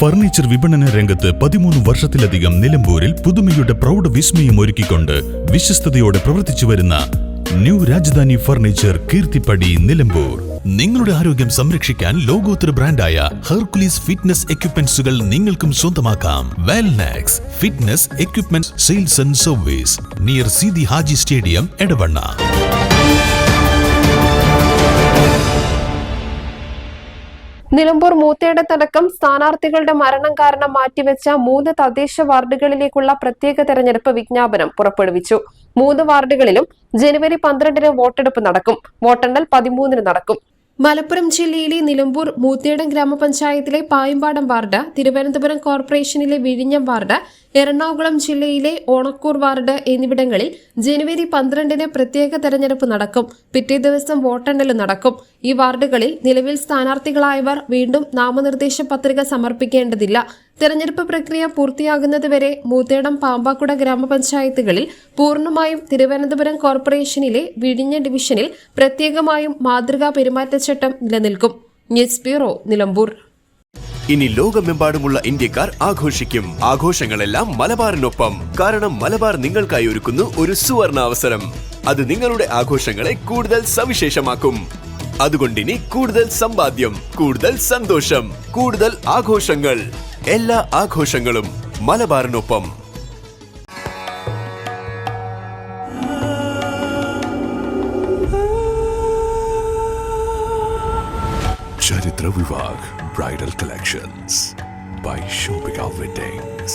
Furniture വിപണന രംഗത്ത് 13 വർഷത്തിലധികം നിലമ്പൂരിൽ പുതുമയുടെ പ്രൗഢ വിസ്മയം ഒരുക്കിക്കൊണ്ട് വിശ്വസ്തയോടെ പ്രവർത്തിച്ചു വരുന്ന ന്യൂ രാജധാനി ഫർണിച്ചർ കീർത്തിപ്പടി നിലമ്പൂർ. നിങ്ങളുടെ ആരോഗ്യം സംരക്ഷിക്കാൻ ലോകോത്തര ബ്രാൻഡായ ഹെർക്കുലീസ് ഫിറ്റ്നസ് എക്യുപ്മെന്റ്സുകൾ നിങ്ങൾക്കും സ്വന്തമാക്കാം. Wellnex fitness equipment sales and service near Seethi Haji stadium, Edavanna. Nilambur മൂത്തേടത്തടക്കം സ്ഥാനാർത്ഥികളുടെ മരണം കാരണം മാറ്റിവെച്ച 3 തദ്ദേശ വാർഡുകളിലേക്കുള്ള പ്രത്യേക തെരഞ്ഞെടുപ്പ് വിജ്ഞാപനം പുറപ്പെടുവിച്ചു. 3 വാർഡുകളിലും ജനുവരി 12-ന് വോട്ടെടുപ്പ് നടക്കും. വോട്ടെണ്ണൽ 13-ന് നടക്കും. മലപ്പുറം ജില്ലയിലെ നിലമ്പൂർ മൂത്തേടം ഗ്രാമപഞ്ചായത്തിലെ പായമ്പാടം വാർഡ്, തിരുവനന്തപുരം കോർപ്പറേഷനിലെ വിഴിഞ്ഞം വാർഡ്, എറണാകുളം ജില്ലയിലെ ഓണക്കൂർ വാർഡ് എന്നിവിടങ്ങളിൽ ജനുവരി 12-ന് പ്രത്യേക തെരഞ്ഞെടുപ്പ് നടക്കും. പിറ്റേ ദിവസം വോട്ടെണ്ണലും നടക്കും. ഈ വാർഡുകളിൽ നിലവിൽ സ്ഥാനാർത്ഥികളായവർ വീണ്ടും നാമനിർദ്ദേശ പത്രിക സമർപ്പിക്കേണ്ടതില്ല. തെരഞ്ഞെടുപ്പ് പ്രക്രിയ പൂർത്തിയാകുന്നതുവരെ മൂത്തേടം, പാമ്പാക്കുട ഗ്രാമപഞ്ചായത്തുകളിൽ പൂർണ്ണമായും, തിരുവനന്തപുരം കോർപ്പറേഷനിലെ വിഴിഞ്ഞ ഡിവിഷനിൽ പ്രത്യേകമായും മാതൃകാ പെരുമാറ്റച്ചട്ടം നിലനിൽക്കും. News bureau, Nilambur. ഇനി ലോകമെമ്പാടുമുള്ള ഇന്ത്യക്കാർ ആഘോഷിക്കും. ആഘോഷങ്ങളെല്ലാം മലബാറിനൊപ്പം. കാരണം മലബാർ നിങ്ങൾക്കായി ഒരുക്കുന്നു ഒരു സുവർണ അവസരം. അത് നിങ്ങളുടെ ആഘോഷങ്ങളെ കൂടുതൽ സവിശേഷമാക്കും. അതുകൊണ്ടിനി കൂടുതൽ സമ്പാദ്യം, കൂടുതൽ സന്തോഷം, കൂടുതൽ ആഘോഷങ്ങൾ. എല്ലാ ആഘോഷങ്ങളും മലബാറിനൊപ്പം. ചരിത്ര Vivah bridal collections by Shobhika Weddings.